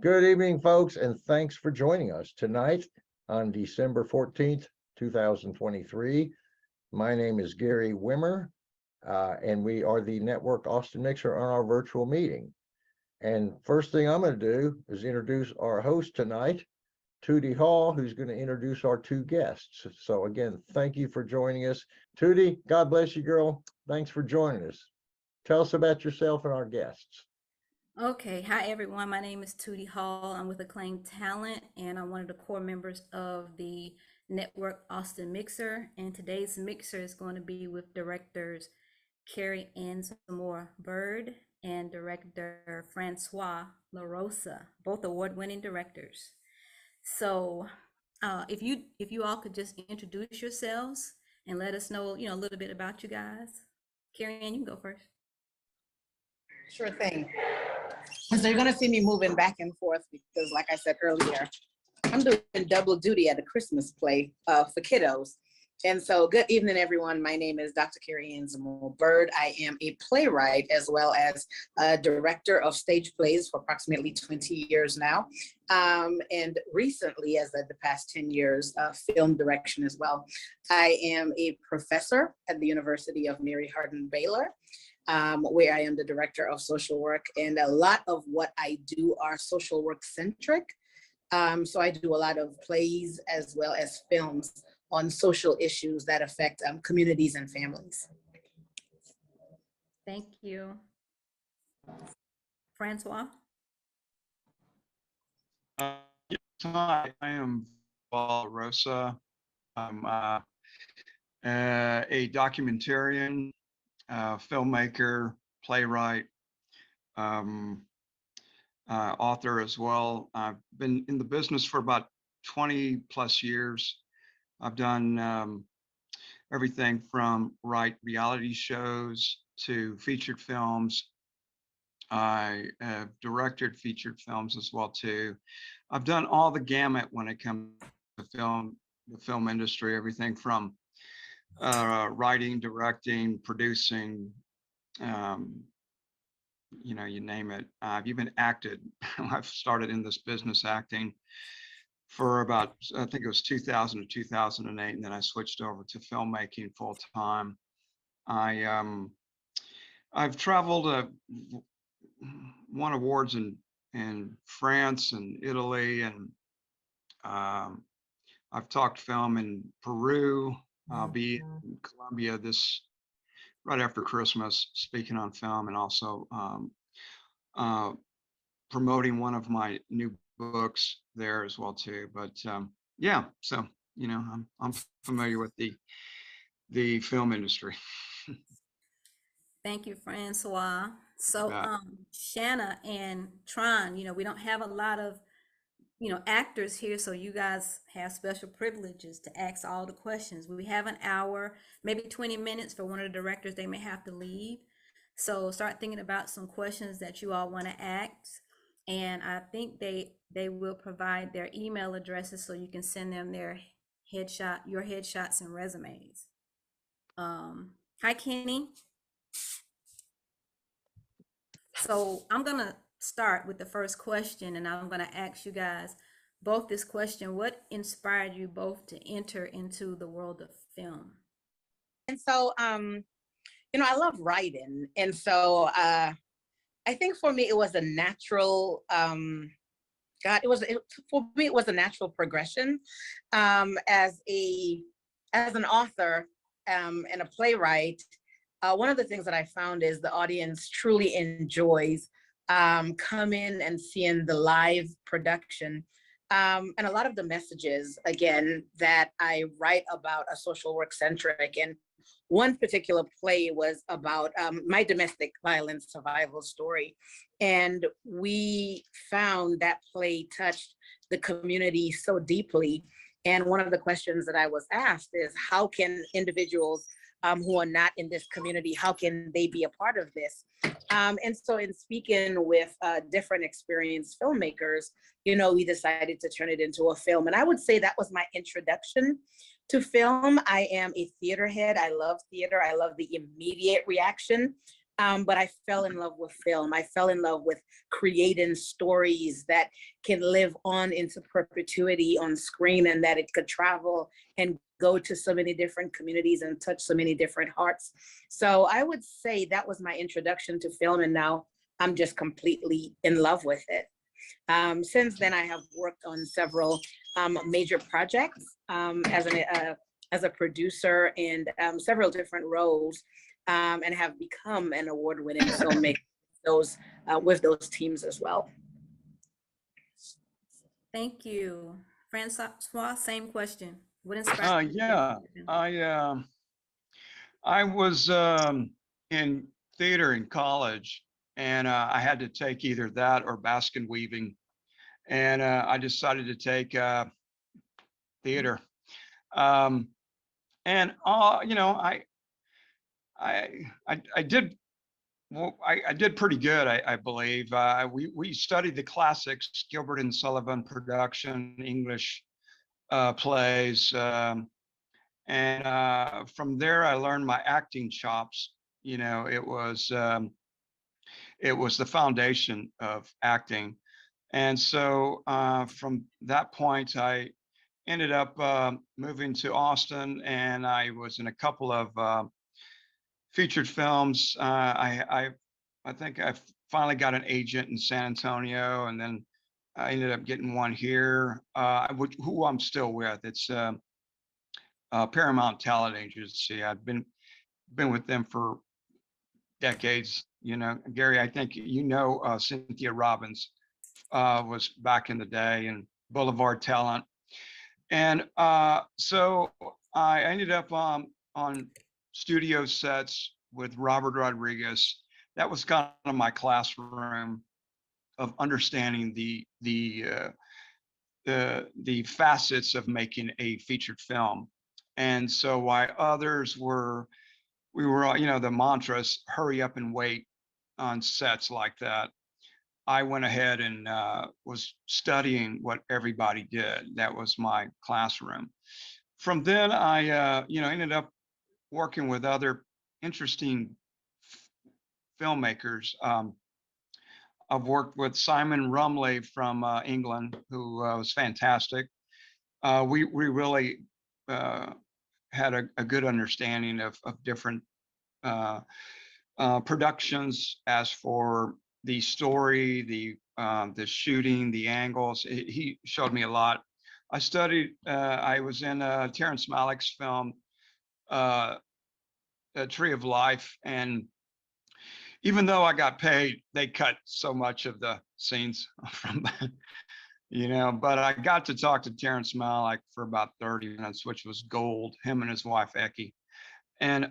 Good evening, folks, and thanks for joining us tonight on December 14th, 2023. My name is Gary Wimmer, and we are the Network Austin Mixer on our virtual meeting. And first thing I'm going to do is introduce our host tonight, Tootie Hall, who's going to introduce our two guests. So again, thank you for joining us. Tootie, God bless you, girl. Thanks for joining us. Tell us about yourself and our guests. Okay, hi everyone. My name is Tootie Hall. I'm with Acclaimed Talent, and I'm one of the core members of the Network Austin Mixer. And today's mixer is going to be with directors Kerry and Zamore Byrd and director Francois LaRosa, both award-winning directors. So, if you all could just introduce yourselves and let us know, a little bit about you guys. Kerry, and you can go first. Sure thing. So you're gonna see me moving back and forth because, like I said earlier, I'm doing double duty at a Christmas play for kiddos. And so good evening, everyone. My name is Dr. Kerry Zamore Byrd. I am a playwright as well as a director of stage plays for approximately 20 years now. And recently, as the past 10 years, film direction as well. I am a professor at the University of Mary Hardin Baylor. Where I am the director of social work, and a lot of what I do are social work centric. So I do a lot of plays as well as films on social issues that affect communities and families. Thank you. Francois? Yes, hi, I am LaRosa. I'm a documentarian, filmmaker, playwright, author as well. I've been in the business for about 20 plus years. I've done everything from write reality shows to featured films. I have directed featured films as well too. I've done all the gamut when it comes to the film industry, everything from writing, directing, producing, you name it. I've even acted. I've started in this business acting for about, I think it was 2000 to 2008, and then I switched over to filmmaking full time. I've traveled, won awards in France and Italy, and I've talked film in Peru. I'll be in Colombia right after Christmas, speaking on film, and also promoting one of my new books there as well too. But yeah, so I'm familiar with the film industry. Thank you, Francois. So, Shanna and Tron, we don't have a lot of, actors here, so you guys have special privileges to ask all the questions. We have an hour, maybe 20 minutes for one of the directors. They may have to leave. So start thinking about some questions that you all want to ask. And I think they will provide their email addresses so you can send them your headshots and resumes. Hi, Kenny. So I'm gonna start with the first question, and I'm gonna ask you guys both this question: what inspired you both to enter into the world of film? And so, I love writing. And so I think for me, it was a natural, for me, it was a natural progression as an author and a playwright. One of the things that I found is the audience truly enjoys coming and seeing the live production. And a lot of the messages, again, that I write about are social work centric. And one particular play was about my domestic violence survival story. And we found that play touched the community so deeply. And one of the questions that I was asked is, how can individuals who are not in this community, how can they be a part of this? And so in speaking with different experienced filmmakers, we decided to turn it into a film. And I would say that was my introduction to film. I am a theater head. I love theater. I love the immediate reaction But I fell in love with film. I fell in love with creating stories that can live on into perpetuity on screen, and that it could travel and go to so many different communities and touch so many different hearts. So I would say that was my introduction to film, and now I'm just completely in love with it. Since then, I have worked on several major projects as a producer, and several different roles, and have become an award-winning filmmaker with those teams as well. Thank you. Francois, same question. What inspired you? Yeah, I was in theater in college, and I had to take either that or basket weaving, and I decided to take theater. Um, and you know, I did well. I did pretty good, I believe. We studied the classics, Gilbert and Sullivan production, English plays. And from there, I learned my acting chops. You know, it was the foundation of acting. And so from that point, I ended up moving to Austin, and I was in a couple of featured films. I think I finally got an agent in San Antonio, and then I ended up getting one here, who I'm still with. It's Paramount Talent Agency. I've been with them for decades. You know, Gary, I think you know Cynthia Robbins was back in the day, and Boulevard Talent. And so I ended up on studio sets with Robert Rodriguez. That was kind of my classroom of understanding the facets of making a featured film. And so while others we were, you know, the mantras, hurry up and wait on sets like that, I went ahead and was studying what everybody did. That was my classroom. From then, I, you know, ended up working with other interesting filmmakers. I've worked with Simon Rumley from England, who was fantastic. We really had a good understanding of different productions. As for the story, the shooting, the angles, he showed me a lot. I studied. I was in Terrence Malick's film, A Tree of Life, and even though I got paid, they cut so much of the scenes from that, you know. But I got to talk to Terrence Malick for about 30 minutes, which was gold. Him and his wife Eki, and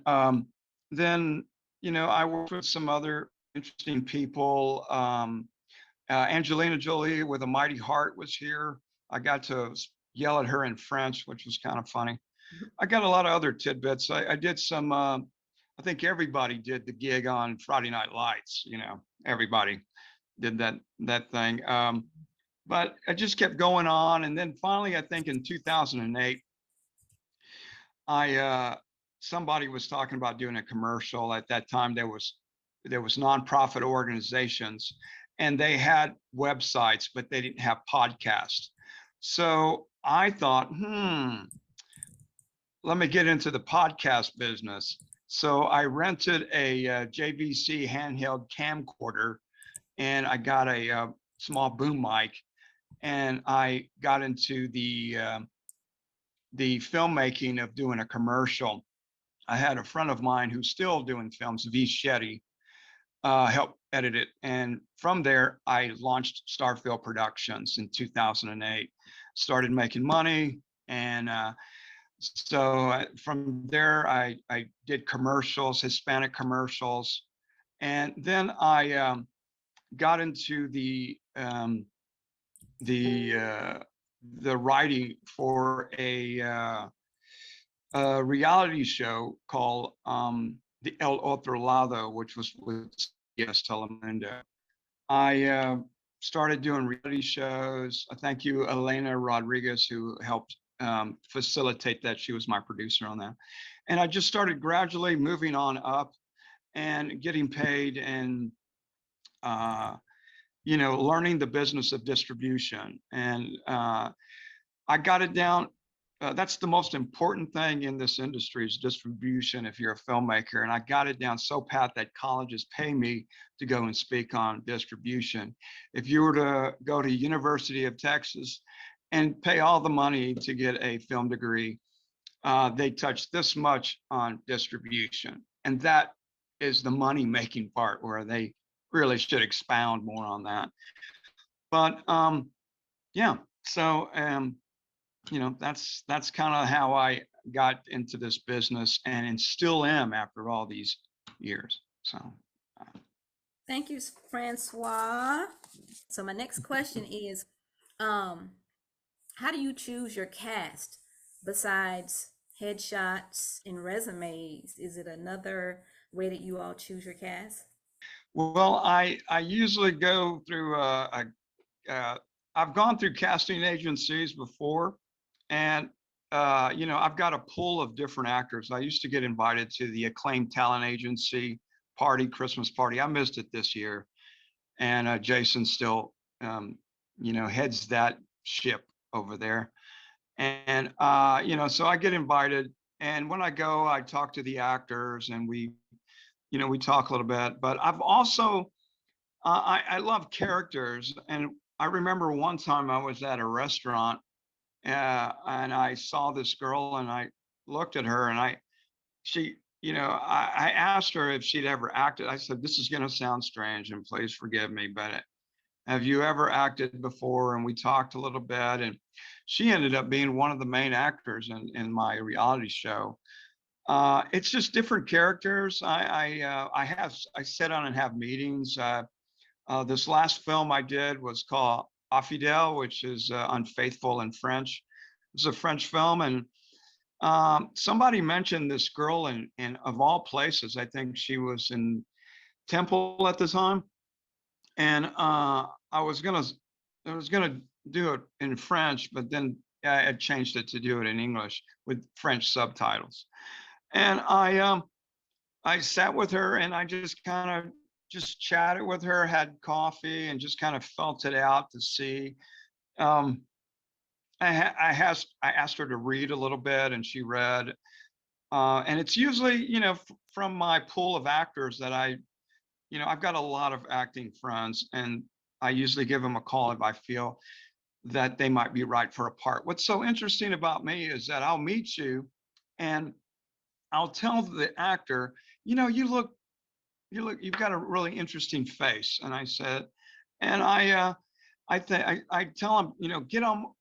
then, you know, I worked with some other interesting people. Angelina Jolie with A Mighty Heart was here. I got to yell at her in French, which was kind of funny. I got a lot of other tidbits. I did some, I think everybody did the gig on Friday Night Lights, you know, everybody did that thing. But I just kept going on. And then finally, I think in 2008, somebody was talking about doing a commercial. At that time, there was nonprofit organizations, and they had websites, but they didn't have podcasts. So I thought, let me get into the podcast business. So I rented a JVC handheld camcorder, and I got a small boom mic, and I got into the filmmaking of doing a commercial. I had a friend of mine who's still doing films, V. Shetty, help edit it. And from there, I launched Starfield Productions in 2008, started making money. And so from there, I did commercials, Hispanic commercials. And then I got into the writing for a reality show called The El Otro Lado, which was with CBS Telemundo. I started doing reality shows. Thank you, Elena Rodriguez, who helped facilitate that. She was my producer on that. And I just started gradually moving on up. and getting paid and, you know, learning the business of distribution. And I got it down. That's the most important thing in this industry is distribution if you're a filmmaker. And I got it down so pat that colleges pay me to go and speak on distribution. If you were to go to University of Texas and pay all the money to get a film degree, they touch this much on distribution. And that is the money making part where they really should expound more on that. But yeah, so you know, that's kind of how I got into this business and still am after all these years. So Thank you, Francois. So my next question is, how do you choose your cast besides headshots and resumes? Is it another way that you all choose your cast? well, I usually go through I've gone through casting agencies before, and you know, I've got a pool of different actors. I used to get invited to the Acclaimed Talent Agency party, Christmas party. I missed it this year, and Jason still, you know, heads that ship over there. And you know, so I get invited, and when I go, I talk to the actors, and we, you know, we talk a little bit. But I've also I love characters, and I remember one time I was at a restaurant, and I saw this girl, and I looked at her, and she, you know, I asked her if she'd ever acted. I said, "This is going to sound strange, and please forgive me, but have you ever acted before?" And we talked a little bit, and she ended up being one of the main actors in my reality show. It's just different characters. I sit down and have meetings. This last film I did was called Infidèle, which is unfaithful in French. It's a French film, and somebody mentioned this girl in of all places. I think she was in Temple at the time, and I was gonna do it in French, but then I had changed it to do it in English with French subtitles. And I sat with her, and I just kind of just chatted with her, had coffee, and just kind of felt it out to see. Um, I asked her to read a little bit, and she read. And it's usually, you know, from my pool of actors that you know, I've got a lot of acting friends, and I usually give them a call if I feel that they might be right for a part. What's so interesting about me is that I'll meet you, and I'll tell the actor, you know, you've got a really interesting face. And I said, and I tell them, you know,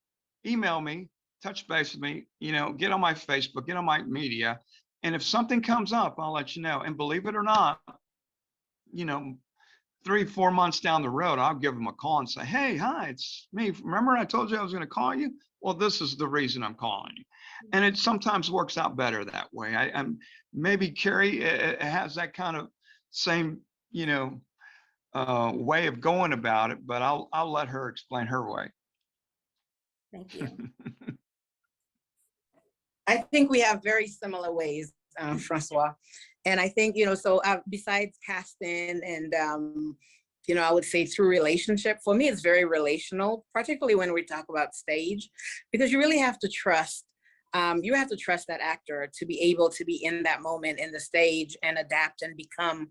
email me, touch base with me, you know, get on my Facebook, get on my media. And if something comes up, I'll let you know. And believe it or not, you know, 3-4 months down the road, I'll give them a call and say, "Hey, hi, it's me. Remember I told you I was going to call you? Well, this is the reason I'm calling you." And it sometimes works out better that way. I'm maybe Kerry has that kind of same, you know, way of going about it, but I'll let her explain her way. Thank you. I think we have very similar ways, Francois. And I think, you know, so besides casting and, you know, I would say through relationship, for me, it's very relational, particularly when we talk about stage, because you really have to trust. You have to trust that actor to be able to be in that moment in the stage and adapt and become,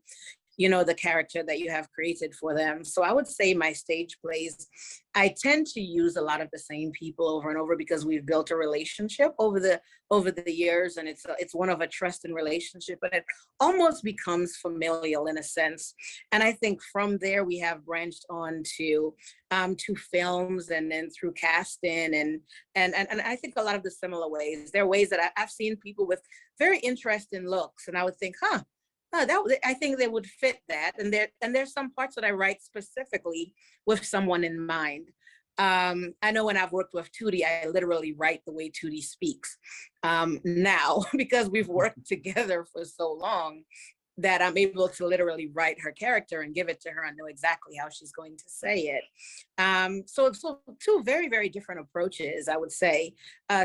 you know, the character that you have created for them. So I would say my stage plays, I tend to use a lot of the same people over and over because we've built a relationship over the years, and it's one of a trust and relationship, but it almost becomes familial in a sense. And I think from there we have branched on to films, and then through casting, and I think a lot of the similar ways. There are ways that I've seen people with very interesting looks, and I would think, I think they would fit that. And there's some parts that I write specifically with someone in mind. I know when I've worked with Tootie, I literally write the way Tootie speaks now because we've worked together for so long that I'm able to literally write her character and give it to her and know exactly how she's going to say it. So two very, very different approaches, I would say.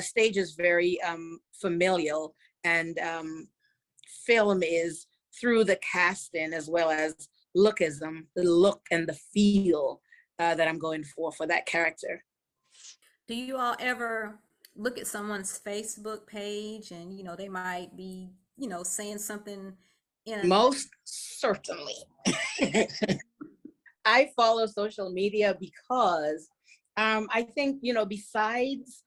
Stage is very familial, and film is through the casting as well as lookism, the look and the feel that I'm going for that character. Do you all ever look at someone's Facebook page and, they might be, saying something in a, Most certainly. I follow social media because I think, besides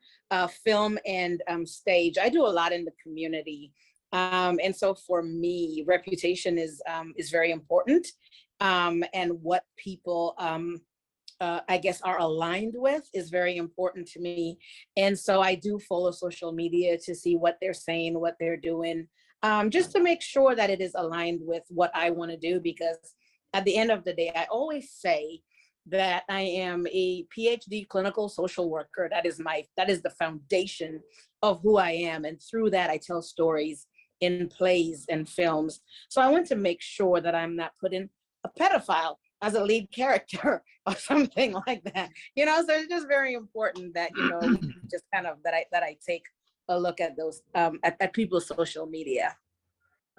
film and stage, I do a lot in the community. And so for me, reputation is very important. And what people, I guess, are aligned with is very important to me. And so I do follow social media to see what they're saying, what they're doing, just to make sure that it is aligned with what I want to do. Because at the end of the day, I always say that I am a PhD clinical social worker. That is the foundation of who I am. And through that, I tell stories in plays and films. So I want to make sure that I'm not putting a pedophile as a lead character or something like that. So it's just very important that, just kind of that I take a look at those, at people's social media.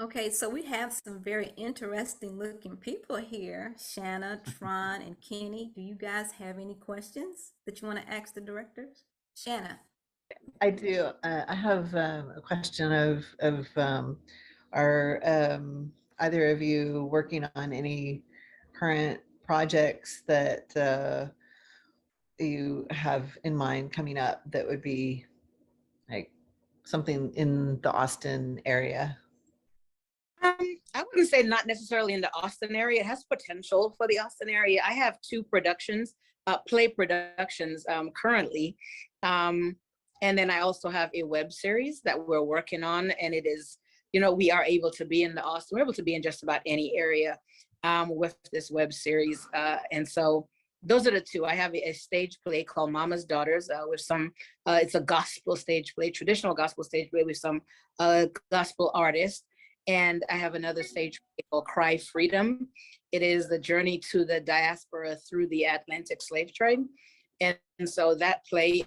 Okay, so we have some very interesting looking people here, Shanna, Tron, and Kenny. Do you guys have any questions that you want to ask the directors? Shanna. I do. I have a question of are either of you working on any current projects that you have in mind coming up that would be like something in the Austin area? I wouldn't say not necessarily in the Austin area. It has potential for the Austin area. I have two productions, play productions currently. And then I also have a web series that we're working on. And it is, we are able to be in the Austin. We're able to be in just about any area with this web series. And so those are the two. I have a stage play called Mama's Daughters with some, it's a gospel stage play, traditional gospel stage play with some gospel artists. And I have another stage play called Cry Freedom. It is the journey to the diaspora through the Atlantic slave trade. And so that play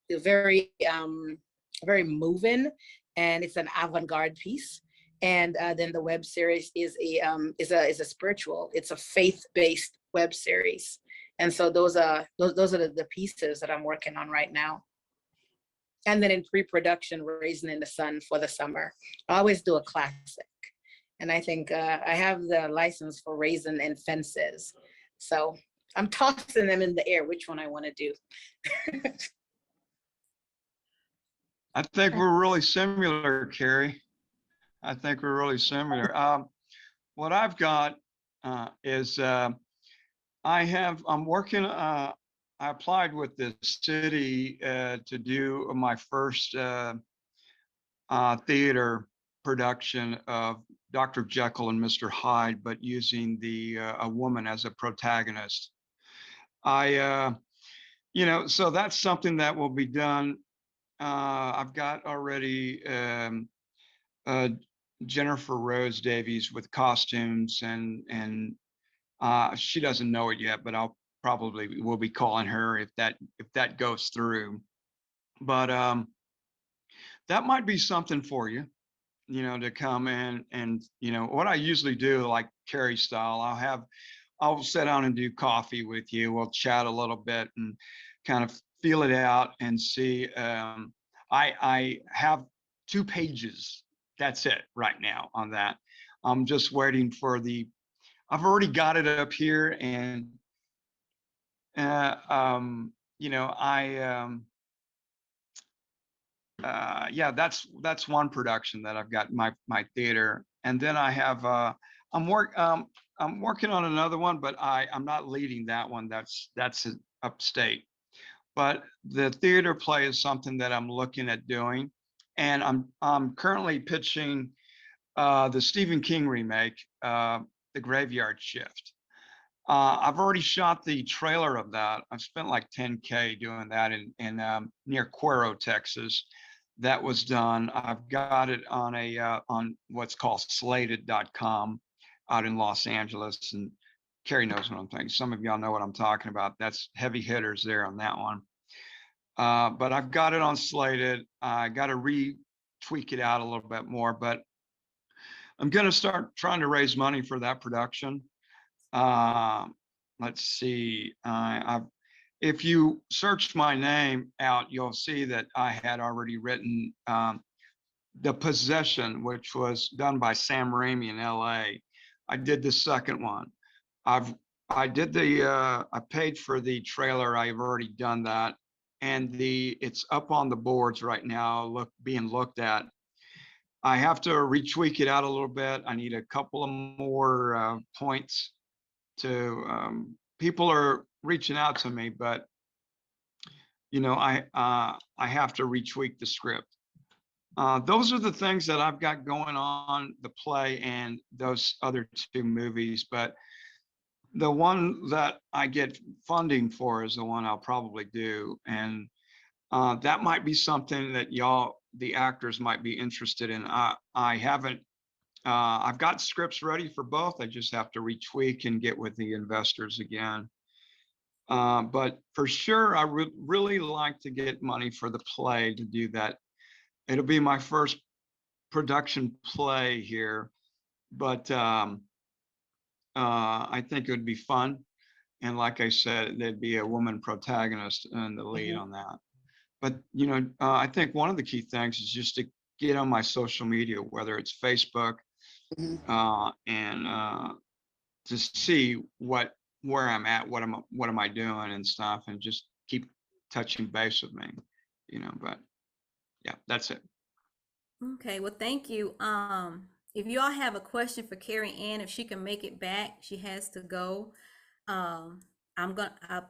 is very, very moving, and it's an avant-garde piece. And then the web series is a spiritual, it's a faith-based web series. And so those are the pieces that I'm working on right now. And then in pre-production, Raisin in the Sun for the summer. I always do a classic. And I think I have the license for Raisin and Fences. So I'm tossing them in the air, which one I want to do. I think we're really similar, Kerry. I think we're really similar. What I've got is I'm working, I applied with the city to do my first theater production of Dr. Jekyll and Mr. Hyde, but using a woman as a protagonist. So that's something that will be done. I've got already Jennifer Rose Davies with costumes, and she doesn't know it yet, but will be calling her if that goes through. But that might be something for you, to come in and, what I usually do, like Kerry style, I'll sit down and do coffee with you. We'll chat a little bit and kind of feel it out and see. I have 2 pages. That's it right now on that. I'm just waiting for I've already got it up here, and that's one production that I've got my theater. And then I have I'm working on another one, but I'm not leading that one. That's upstate. But the theater play is something that I'm looking at doing, and I'm currently pitching the Stephen King remake, The Graveyard Shift. I've already shot the trailer of that. I've spent like $10K doing that in near Cuero, Texas. That was done. I've got it on on what's called slated.com out in Los Angeles, and Kerry knows what I'm thinking. Some of y'all know what I'm talking about. That's heavy hitters there on that one. But I've got it on Slated. I got to retweak it out a little bit more, but I'm going to start trying to raise money for that production. Let's see. If you search my name out, you'll see that I had already written The Possession, which was done by Sam Raimi in LA. I did the second one. I paid for the trailer. I've already done that. And it's up on the boards right now, being looked at. I have to retweak it out a little bit. I need a couple of more points to, people are reaching out to me, but I have to retweak the script. Those are the things that I've got going on, the play and those other two movies. But the one that I get funding for is the one I'll probably do. And that might be something that the actors might be interested in. I haven't, I've got scripts ready for both. I just have to retweak and get with the investors again. But for sure, I would really like to get money for the play to do that. It'll be my first production play here, but I think it would be fun. And like I said, there'd be a woman protagonist in the lead on that. But, I think one of the key things is just to get on my social media, whether it's Facebook, and to see where I'm at, what am I doing and stuff, and just keep touching base with me, but yeah, that's it. Okay, well, thank you. If you all have a question for Kerry Ann, if she can make it back, she has to go. I'll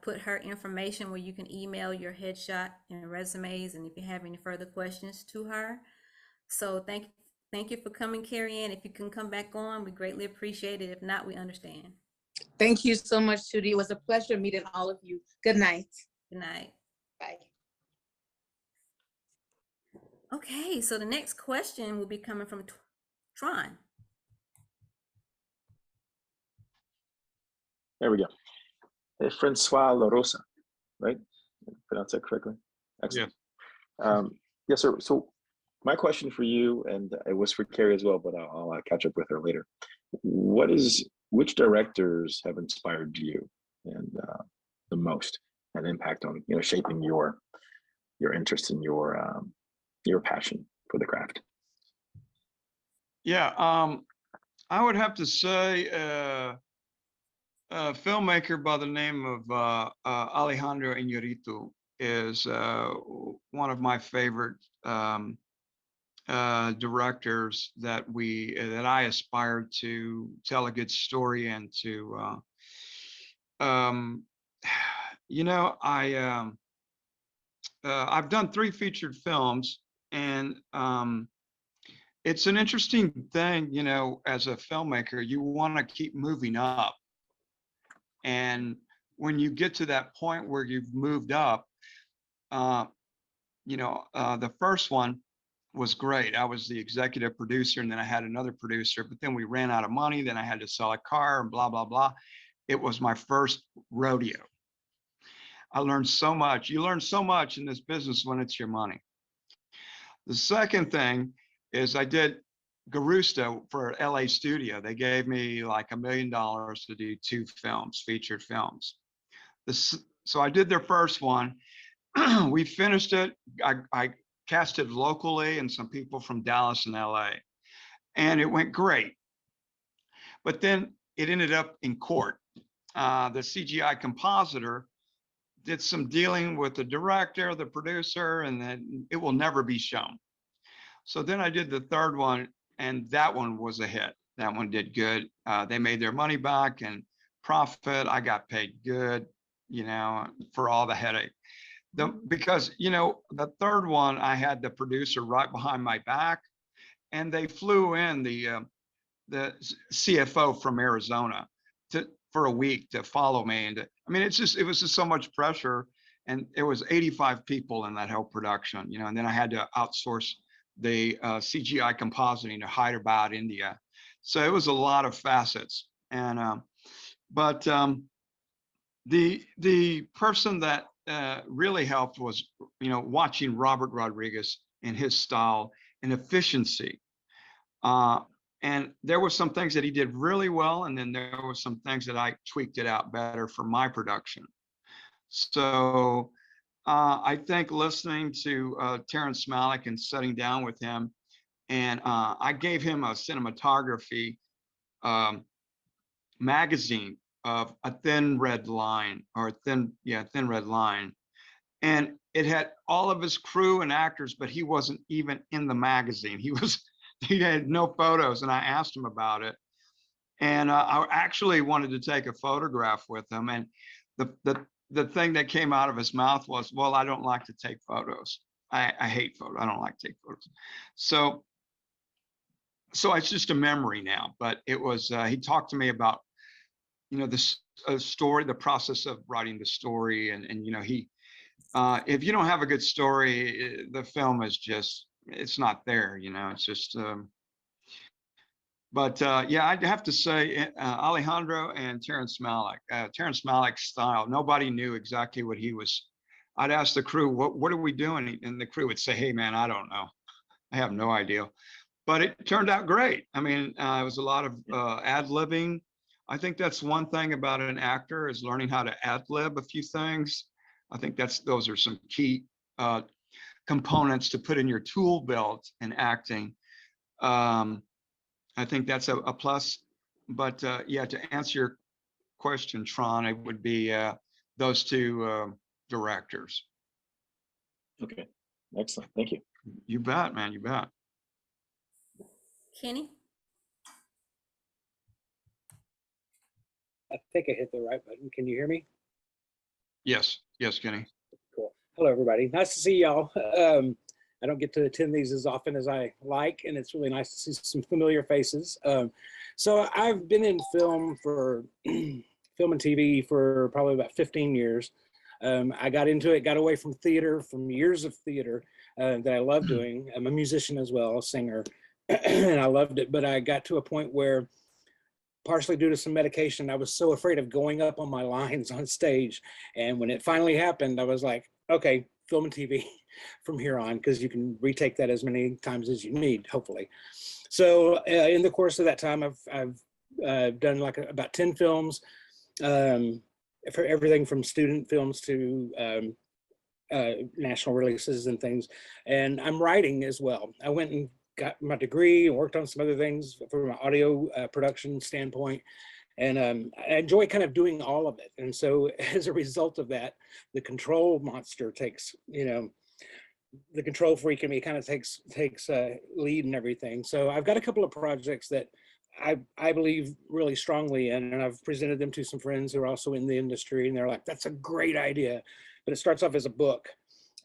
put her information where you can email your headshot and resumes, and if you have any further questions to her. So thank you for coming, Kerry Ann. If you can come back on, we greatly appreciate it. If not, we understand. Thank you so much, Tootie. It was a pleasure meeting all of you. Good night. Good night. Bye. Okay, so the next question will be coming from Tron. There we go. Hey, Francois LaRosa, right? Pronounce that correctly? Excellent. Yes, sir. So my question for you, and it was for Kerry as well, but I'll catch up with her later. Which directors have inspired you and the most, and impact on shaping your interest in your passion for the craft? Yeah, I would have to say a filmmaker by the name of Alejandro Iñárritu is one of my favorite directors that I aspire to tell a good story and to I've done 3 featured films, and it's an interesting thing, as a filmmaker, you want to keep moving up. And when you get to that point where you've moved up, the first one was great. I was the executive producer, and then I had another producer, but then we ran out of money. Then I had to sell a car and blah, blah, blah. It was my first rodeo. I learned so much. You learn so much in this business when it's your money. The second thing is I did Garusta for LA studio. They gave me like $1 million to do 2 films, featured films. So I did their first one. We finished it. I casted locally and some people from Dallas and LA, and it went great. But then it ended up in court. The CGI compositor did some dealing with the director, the producer, and then it will never be shown. So then I did the third one, and that one was a hit. That one did good. They made their money back and profit. I got paid good, for all the headache. Because, the third one, I had the producer right behind my back, and they flew in the CFO from Arizona for a week to follow me. And it was just so much pressure. And it was 85 people in that whole production, and then I had to outsource the CGI compositing to Hyderabad, India. So it was a lot of facets. And but the person that really helped was watching Robert Rodriguez and his style and efficiency. And there were some things that he did really well, and then there were some things that I tweaked it out better for my production. So I think listening to Terrence Malick and sitting down with him, and I gave him a cinematography magazine of A Thin Red Line, or Thin Red Line. And it had all of his crew and actors, but he wasn't even in the magazine. He had no photos, and I asked him about it. And I actually wanted to take a photograph with him. And the thing that came out of his mouth was, well, I don't like to take photos. I hate photos. I don't like to take photos. So it's just a memory now, but it was, he talked to me about, this story, the process of writing the story. And if you don't have a good story, the film is just, it's not there, it's just, but yeah, I'd have to say Alejandro and Terrence Malick. Terrence Malick's style, nobody knew exactly what he was. I'd ask the crew, what are we doing? And the crew would say, hey man, I don't know. I have no idea. But it turned out great. I mean, it was a lot of ad-libbing. I think that's one thing about an actor, is learning how to ad-lib a few things. I think those are some key components to put in your tool belt in acting. I think that's a plus. But yeah, to answer your question, Tron, it would be those two directors. Okay, excellent. Thank you. You bet, man. You bet. Kenny? I think I hit the right button. Can you hear me? Yes, Kenny. Cool. Hello, everybody. Nice to see y'all. I don't get to attend these as often as I like, and it's really nice to see some familiar faces. So I've been in film and TV for probably about 15 years. I got into it, got away from theater, from years of theater that I love doing. I'm a musician as well, a singer, and I loved it. But I got to a point where, partially due to some medication, I was so afraid of going up on my lines on stage. And when it finally happened, I was like, okay, film and TV from here on, because you can retake that as many times as you need, hopefully. So in the course of that time, I've done like about 10 films, for everything from student films to national releases and things. And I'm writing as well. I went and got my degree and worked on some other things from an audio production standpoint. And I enjoy kind of doing all of it. And so as a result of that, the control monster takes, the control freak in me kind of takes lead and everything. So I've got a couple of projects that I believe really strongly in, and I've presented them to some friends who are also in the industry, and they're like, that's a great idea. But it starts off as a book,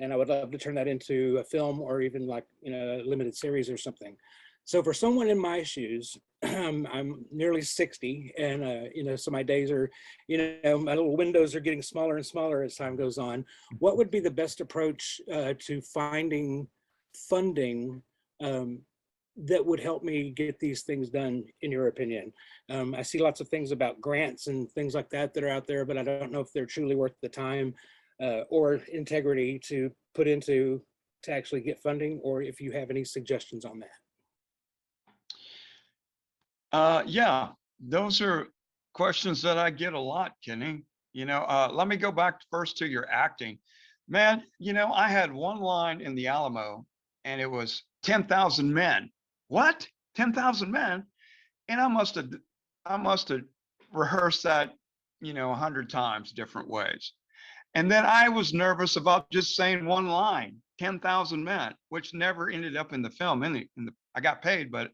and I would love to turn that into a film or even like, a limited series or something. So for someone in my shoes, I'm nearly 60, and so my days are, my little windows are getting smaller and smaller as time goes on. What would be the best approach to finding funding that would help me get these things done, in your opinion? I see lots of things about grants and things like that that are out there, but I don't know if they're truly worth the time or integrity to put into to actually get funding, or if you have any suggestions on that. Yeah, those are questions that I get a lot, Kenny. Let me go back first to your acting. Man, I had one line in the Alamo, and it was 10,000 men. What? 10,000 men? And I must have rehearsed that, 100 times different ways. And then I was nervous about just saying one line, 10,000 men, which never ended up in the film. I got paid, but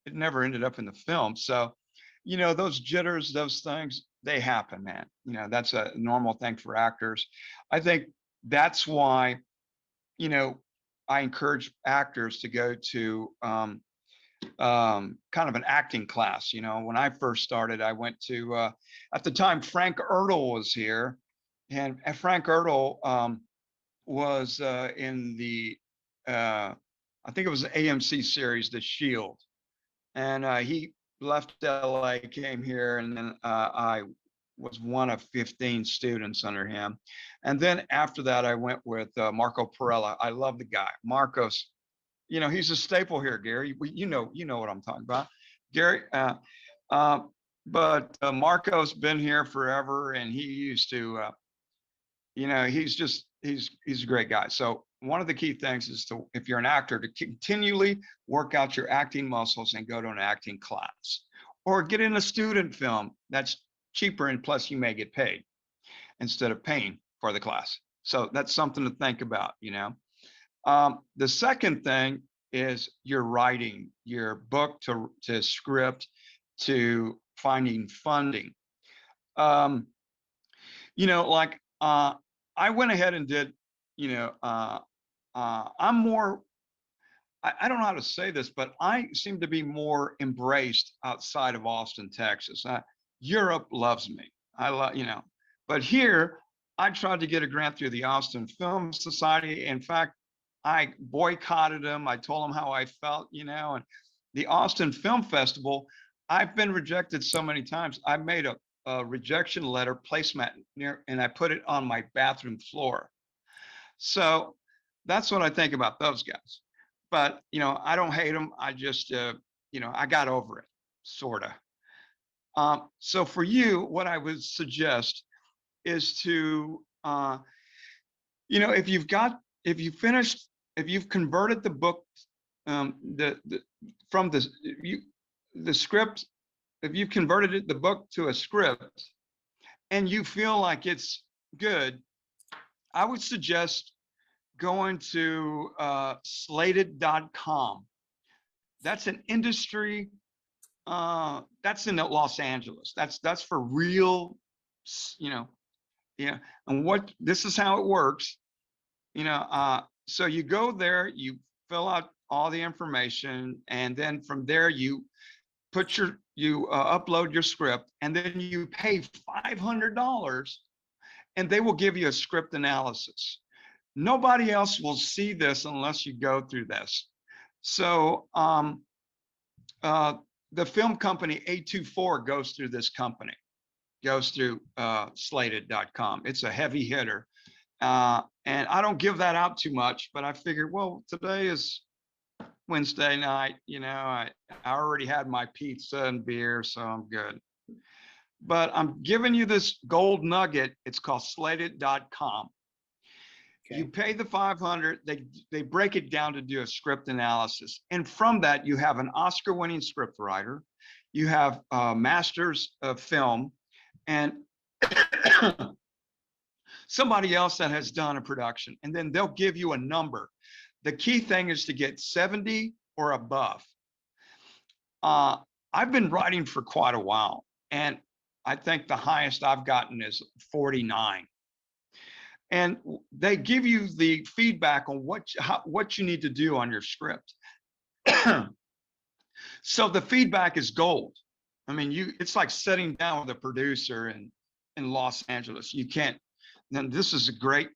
it never ended up in the film. So, those jitters, those things, they happen, man. That's a normal thing for actors. I think that's why, I encourage actors to go to kind of an acting class. When I first started, I went to, at the time, Frank Ertl was here. And Frank Ertl was in the, I think it was the AMC series, The Shield. And he left LA, came here, and then I was one of 15 students under him. And then after that, I went with Marco Perella. I love the guy. Marcos, he's a staple here, Gary. You know what I'm talking about. Gary. But Marco's been here forever, and he used to, he's a great guy. So one of the key things is to, if you're an actor, to continually work out your acting muscles and go to an acting class, or get in a student film. That's cheaper, and plus you may get paid instead of paying for the class. So that's something to think about, The second thing is your writing, your book to script, to finding funding. I went ahead and did, I'm more, I don't know how to say this, but I seem to be more embraced outside of Austin, Texas. Europe loves me. I love, but here I tried to get a grant through the Austin Film Society. In fact, I boycotted them. I told them how I felt, and the Austin Film Festival, I've been rejected so many times. I made a rejection letter placemat and I put it on my bathroom floor. So that's what I think about those guys. But, I don't hate them. I just, I got over it, sort of. So for you, what I would suggest is to, if you've converted the book, the script, if you've converted the book to a script and you feel like it's good, I would suggest going to slated.com. That's an industry, that's in Los Angeles. That's for real, and this is how it works, so you go there, you fill out all the information, and then from there you upload your script, and then you pay $500 and they will give you a script analysis. Nobody else will see this unless you go through this. So the film company A24 goes through this company, goes through slated.com. It's a heavy hitter. And I don't give that out too much, but I figured, well, today is Wednesday night, I already had my pizza and beer, so I'm good. But I'm giving you this gold nugget. It's called slated.com. Okay. You pay the $500, they break it down to do a script analysis. And from that, you have an Oscar-winning script writer, you have masters of film, and somebody else that has done a production, and then they'll give you a number. The key thing is to get 70 or above. I've been writing for quite a while, and I think the highest I've gotten is 49. And they give you the feedback on what you need to do on your script. So the feedback is gold. I mean, it's like sitting down with a producer in Los Angeles. You can't. Then this is a great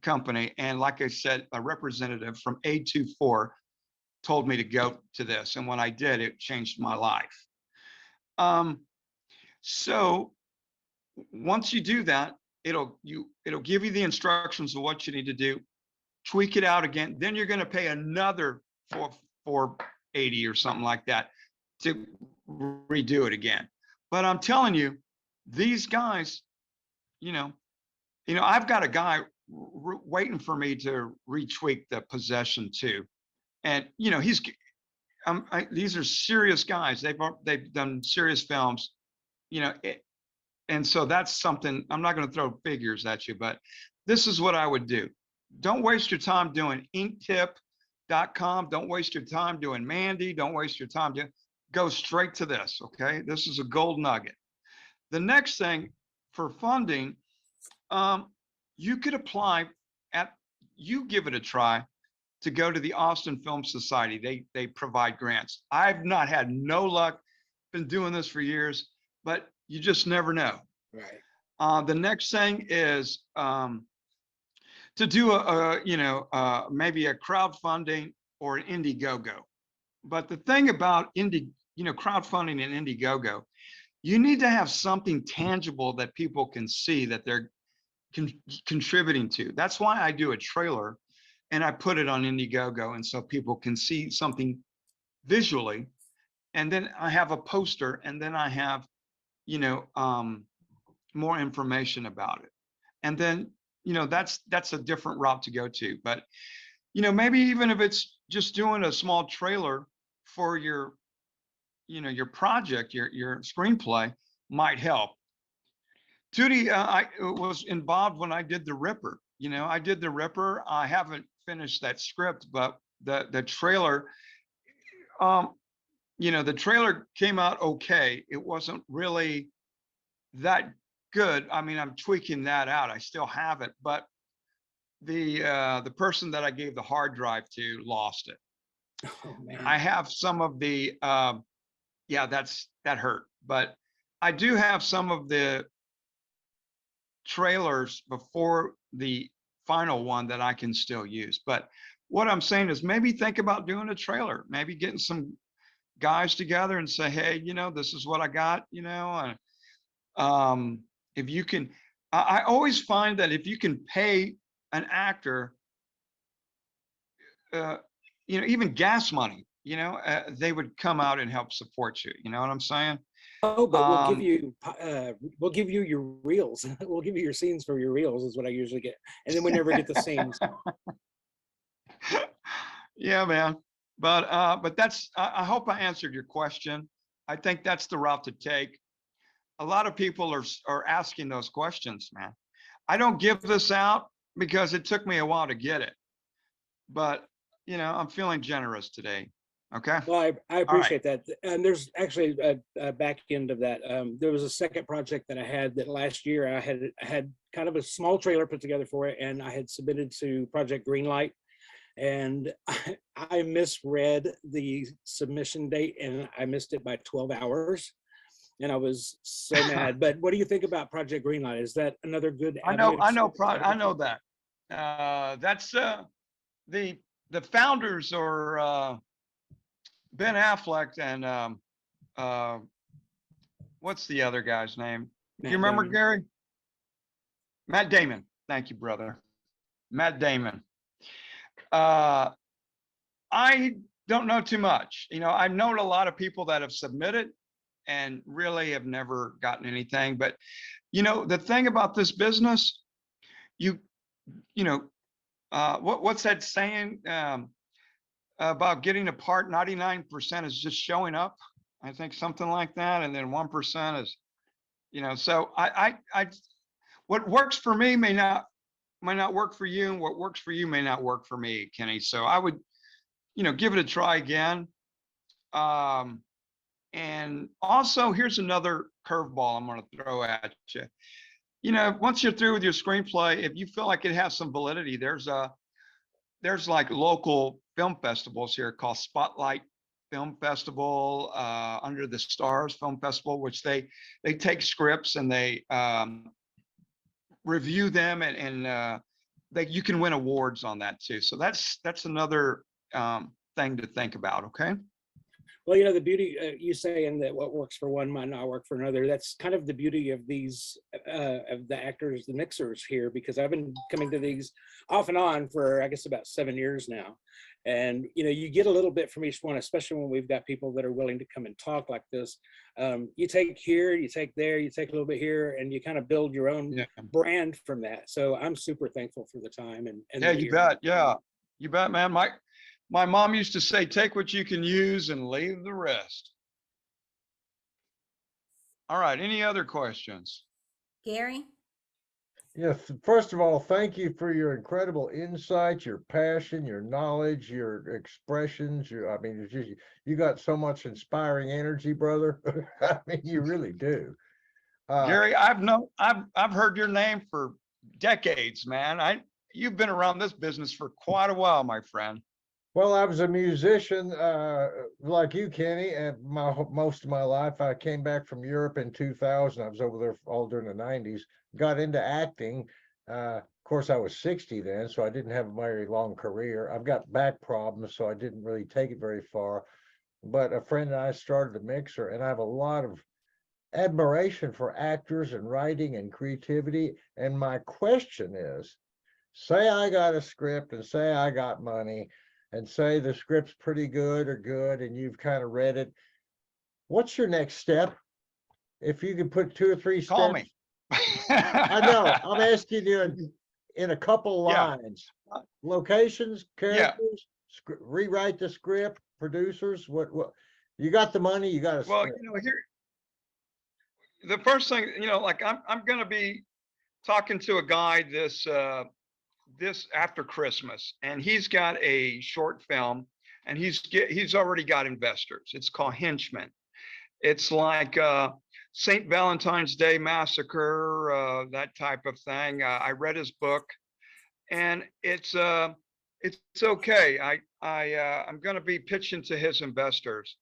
company, and like I said, a representative from A24 told me to go to this, and when I did, it changed my life. So once you do that, it'll give you the instructions of what you need to do, tweak it out again. Then you're going to pay another $480 or something like that to redo it again. But I'm telling you, these guys, I've got a guy waiting for me to retweak the Possession 2, and these are serious guys. They've done serious films, and so that's something. I'm not going to throw figures at you, but this is what I would do. Don't waste your time doing inktip.com. Don't waste your time doing Mandy. Don't waste your time go straight to this. Okay, this is a gold nugget. The next thing for funding, you could apply you give it a try to go to the Austin Film Society. They provide grants. I've not had no luck, been doing this for years, but you just never know. Right. The next thing is to do maybe a crowdfunding or an Indiegogo. But the thing about crowdfunding and Indiegogo, you need to have something tangible that people can see that they're contributing to. That's why I do a trailer and I put it on Indiegogo, and so people can see something visually and then I have a poster, and then I have, you know, more information about it. And then, you know, that's a different route to go to. But, you know, maybe even if it's just doing a small trailer for your, you know, your project, your screenplay might help. Tootie, I was involved when I did The Ripper. You know, I did The Ripper. I haven't finished that script, but the trailer, you know, the trailer came out okay. It wasn't really that good. I mean, I'm tweaking that out. I still have it, but the person that I gave the hard drive to lost it. Oh man. I have some of the yeah, that hurt, but I do have some of the trailers before the final one that I can still use. But what I'm saying is maybe think about doing a trailer, maybe getting some guys together and say, hey, you know, this is what I got, you know, if you can, I always find that if you can pay an actor, you know, even gas money, you know, they would come out and help support you. You know what I'm saying? Oh, but we'll give you your reels. We'll give you your scenes for your reels is what I usually get. And then we never get the scenes. Yeah, man. But that's, I hope I answered your question. I think that's the route to take. A lot of people are asking those questions, man. I don't give this out because it took me a while to get it, but you know, I'm feeling generous today. Okay. Well, I appreciate that. And there's actually a back end of that. There was a second project that I had that last year I had kind of a small trailer put together for it, and I had submitted to Project Greenlight, and I misread the submission date and I missed it by 12 hours. And I was so mad. But what do you think about Project Greenlight? Is that another good avenue? I know that. That's the founders are Ben Affleck and what's the other guy's name? Do you remember, Damon. Gary? Matt Damon. Thank you, brother. Matt Damon. I don't know too much. You know, I've known a lot of people that have submitted and really have never gotten anything. But, you know, the thing about this business, you know, what's that saying about getting a part? 99% is just showing up. I think something like that. And then 1% is, you know, so what works for me may not work for you, and what works for you may not work for me, Kenny. So I would, you know, give it a try again. And also, here's another curveball I'm going to throw at you. You know, once you're through with your screenplay, if you feel like it has some validity, there's like local film festivals here called Spotlight Film Festival, Under the Stars Film Festival, which they take scripts and they review them, and you can win awards on that too. So that's another thing to think about. Okay. Well, you know, the beauty, you saying that what works for one might not work for another, that's kind of the beauty of these, of the actors, the mixers here, because I've been coming to these off and on for, I guess, about 7 years now. And, you know, you get a little bit from each one, especially when we've got people that are willing to come and talk like this. You take here, you take there, you take a little bit here, and you kind of build your own brand from that. So I'm super thankful for the time. And yeah, you bet. Yeah, you bet, man. My mom used to say, take what you can use and leave the rest. All right. Any other questions? Gary? Yes, first of all, thank you for your incredible insight, your passion, your knowledge, your expressions. I mean, it's just, you got so much inspiring energy, brother. I mean, you really do. Gary, I've heard your name for decades, man. You've been around this business for quite a while, my friend. Well, I was a musician like you, Kenny, and most of my life. I came back from Europe in 2000. I was over there all during the 90s, got into acting. Of course, I was 60 then, so I didn't have a very long career. I've got back problems, so I didn't really take it very far. But a friend and I started a mixer, and I have a lot of admiration for actors and writing and creativity. And my question is, say I got a script and say I got money, and say the script's pretty good or good, and you've kind of read it. what's your next step? If you could put 2 or 3 Call steps. me. I know, I'm asking you in a couple Yeah. lines. Locations, Yeah. characters, rewrite the script, producers, what, you got the money, you got a Well, script. here, the first thing, like I'm going to be talking to a guy this after Christmas, and he's got a short film, and he's already got investors. It's called Henchman. It's like St. Valentine's Day Massacre, that type of thing. I read his book, and it's okay. I'm going to be pitching to his investors.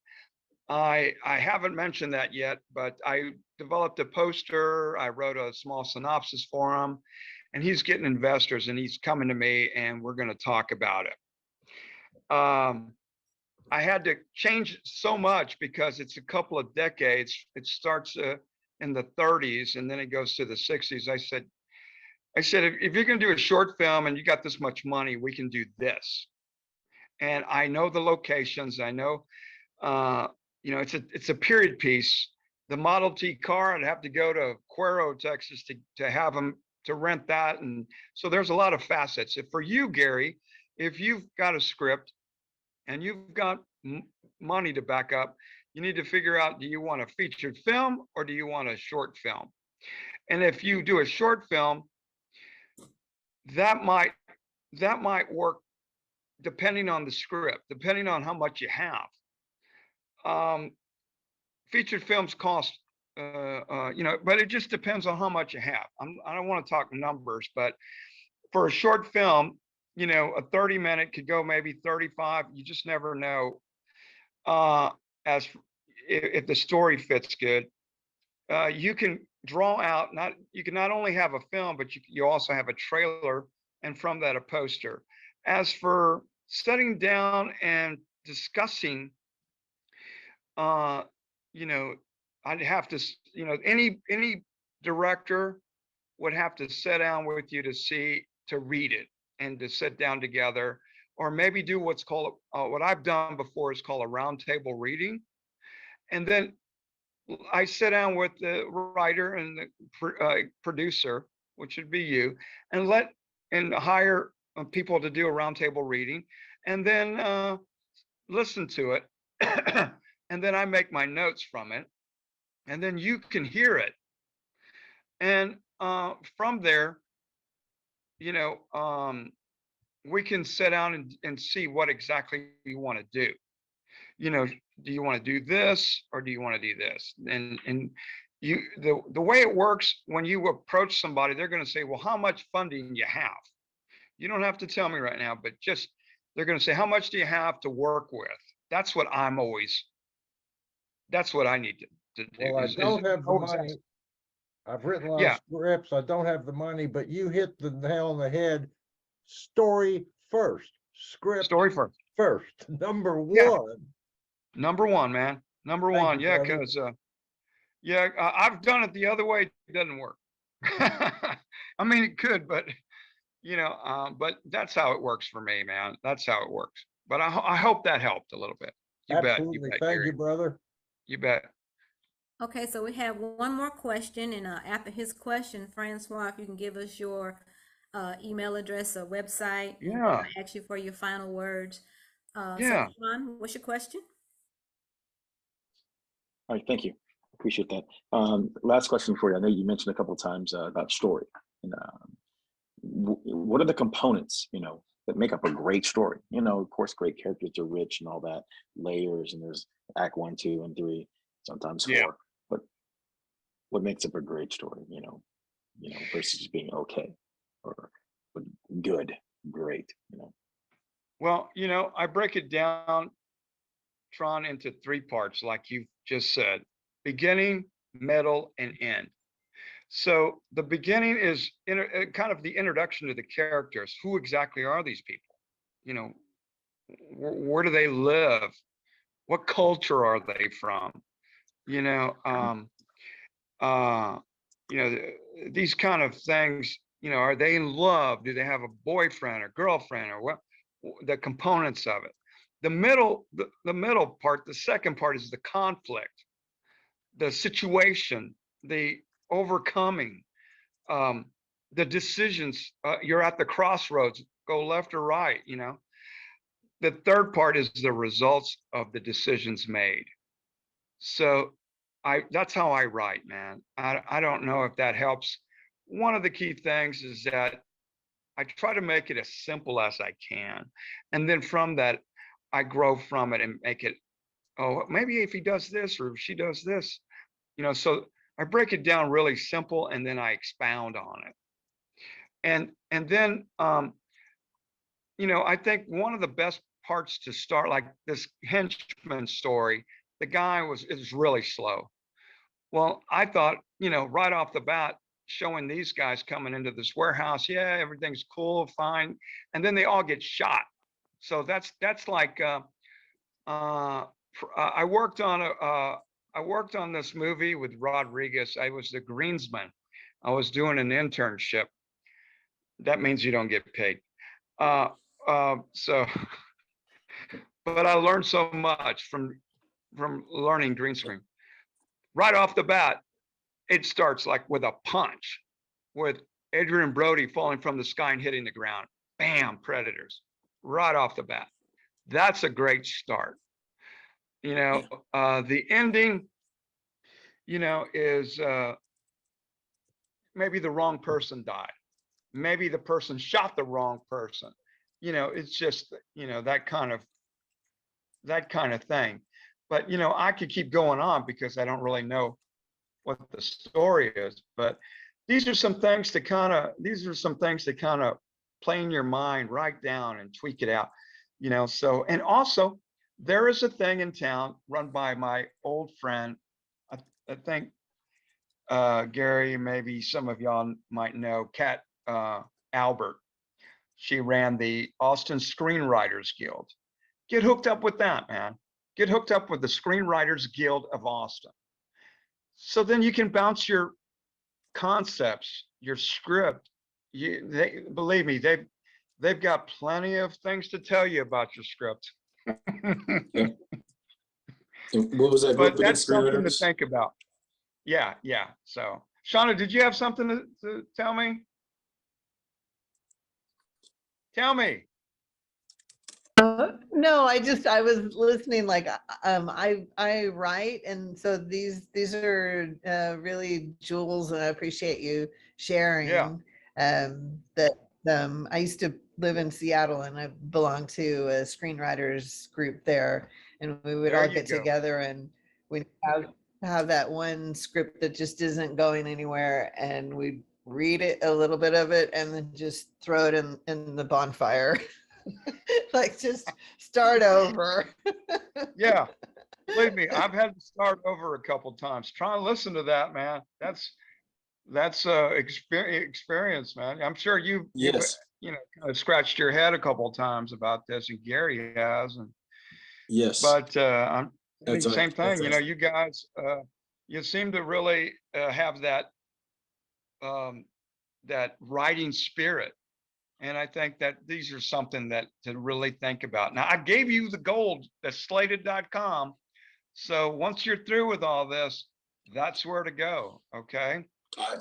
I haven't mentioned that yet, but I developed a poster. I wrote a small synopsis for him, and he's getting investors, and he's coming to me, and we're going to talk about it. I had to change so much because it's a couple of decades. It starts in the 30s, and then it goes to the 60s. I said, if you're going to do a short film and you got this much money, we can do this. And I know the locations. I know, it's a period piece. The Model T car, I'd have to go to Cuero, Texas to have them to rent that. And so there's a lot of facets. If for you, Gary, if you've got a script and you've got money to back up, you need to figure out, do you want a featured film or do you want a short film? And if you do a short film, that might work depending on the script, depending on how much you have. Featured films cost, but it just depends on how much you have. I don't want to talk numbers, but for a short film, a 30-minute could go maybe 35. You just never know. As if the story fits good, you can draw out. You can not only have a film, but you also have a trailer, and from that a poster. As for sitting down and discussing, I'd have to, any director would have to sit down with you to read it and to sit down together, or maybe do what's called, what I've done before is called a roundtable reading. And then I sit down with the writer and the producer, which would be you, and hire people to do a roundtable reading, and then listen to it. And then I make my notes from it, and then you can hear it. And from there, we can sit down and see what exactly you want to do. Do you want to do this or do you want to do this? And the way it works, when you approach somebody, they're going to say, well, how much funding you have? You don't have to tell me right now, but just, they're going to say, how much do you have to work with? That's what I need to do. Well, I don't have the money. I've written a lot of scripts. I don't have the money, but you hit the nail on the head. Story first, script Story first. Number one. Number one, man. Number one. You, yeah, brother. because I've done it the other way. It doesn't work. I mean, it could, but but that's how it works for me, man. That's how it works. But I hope that helped a little bit. Absolutely. You bet, Thank Gary. you, brother. You bet. Okay, so we have one more question, and after his question, Francois, if you can give us your email address or website, and Yeah. I ask you for your final words. Yeah. So, Sean, what's your question? All right, thank you. Appreciate that. Last question for you. I know you mentioned a couple of times about story. And, what are the components, that make up a great story? Of course, great characters are rich and all that, layers, and there's act 1, 2, and 3, sometimes 4. Yeah. But what makes up a great story? Versus being okay or good, great. Well, I break it down, Tron, into 3 parts, like you just said: beginning, middle, and end. So the beginning is kind of the introduction to the characters. Who exactly are these people? Where do they live? What culture are they from? These kind of things. Are they in love? Do they have a boyfriend or girlfriend, or what? The components of it. The middle part, the second part, is the conflict. the situation, the overcoming, the decisions. You're at the crossroads, go left or right, you know. The third part is the results of the decisions made. So that's how I write, man. I don't know if that helps. One of the key things is that I try to make it as simple as I can. And then from that, I grow from it and make it, oh, maybe if he does this or if she does this, you know, so I break it down really simple and then I expound on it. And then, you know, I think one of the best parts to start, like this henchman story, the guy is really slow. Well, I thought, you know, right off the bat, showing these guys coming into this warehouse, yeah, everything's cool, fine, and then they all get shot. So that's like I worked on this movie with Rodriguez. I was the greensman. I was doing an internship. That means you don't get paid. So, but I learned so much from learning green screen. Right off the bat, it starts like with a punch, with Adrian Brody falling from the sky and hitting the ground. Bam, Predators, right off the bat. That's a great start. You know, the ending, you know, is maybe the wrong person died. Maybe the person shot the wrong person. You know, it's just, you know, that kind of thing. But, you know, I could keep going on because I don't really know what the story is. But these are some things to kind of play in your mind, write down and tweak it out, you know. So, and also there is a thing in town run by my old friend, I think Gary, maybe some of y'all might know, Kat Albert. She ran the Austin Screenwriters Guild. Get hooked up with that, man. Get hooked up with the Screenwriters Guild of Austin. So then you can bounce your concepts, your script. Believe me, they've got plenty of things to tell you about your script. Yeah. What was that group But again? that's something to Screenwriters? think about. Yeah. So, Shauna, did you have something to tell me? Tell me. No, I was listening, like, I write, and so these are really jewels, and I appreciate you sharing. Yeah. That I used to live in Seattle, and I belonged to a screenwriters group there, and we would There all you get go. together, and we have that one script that just isn't going anywhere, and we read it, a little bit of it, and then just throw it in the bonfire. Like, just start over. Yeah. Believe me, I've had to start over a couple times. Try and listen to that, man. That's experience, man. I'm sure you've Yes. you know, kind of scratched your head a couple of times about this, and Gary has, and Yes. but I'm That's the same right. thing. You know, you guys, you seem to really have that that writing spirit. And I think that these are something that to really think about. Now, I gave you the gold, that's slated.com. So once you're through with all this, that's where to go. Okay.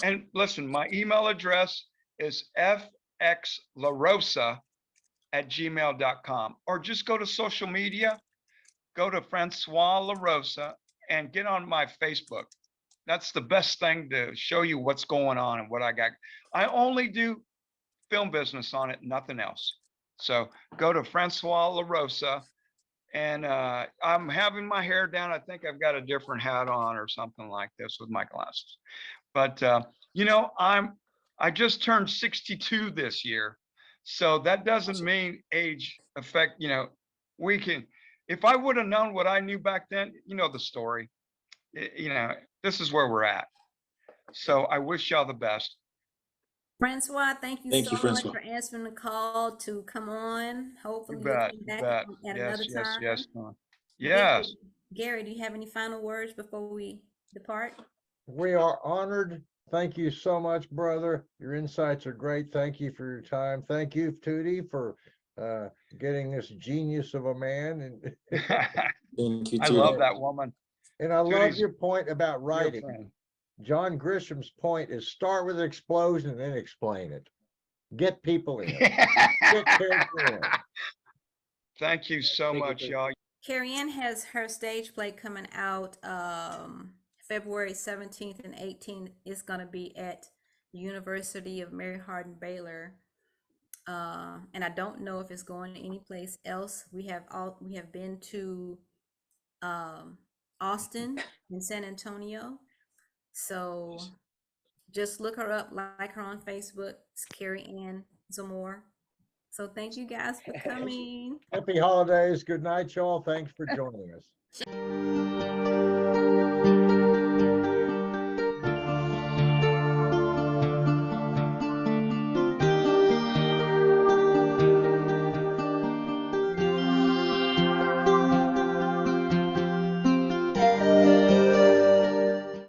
And listen, my email address is fxlarosa@gmail.com, or just go to social media, go to Francois LaRosa and get on my Facebook. That's the best thing to show you what's going on and what I got. I only do film business on it, nothing else. So go to Francois LaRosa, and I'm having my hair down. I think I've got a different hat on or something like this with my glasses. But you know, I just turned 62 this year, so that doesn't mean age affect. You know, we can. If I would have known what I knew back then, you know the story. You know, this is where we're at. So I wish y'all the best. Francois, thank you Thank so you, much Francois. for answering the call to come on. You Hopefully you'll bet. come You back bet. at Yes. another Yes. time. Yes. Yes. Gary, do you have any final words before we depart? We are honored. Thank you so much, brother. Your insights are great. Thank you for your time. Thank you, Tootie, for getting this genius of a man. And Thank you I too. love that woman. And I love Judy's your point about Dear writing. friend. John Grisham's point is start with an explosion and then explain it. Get people in. Get character in. Thank you so Thank you much, for- y'all. Carrie Ann has her stage play coming out February 17th and 18th. It's going to be at the University of Mary Hardin Baylor. And I don't know if it's going anyplace else. We have been to Austin and San Antonio. So just look her up, like her on Facebook. It's Kerry Ann Zamore. So thank you guys for coming. Happy holidays. Good night, y'all. Thanks for joining us.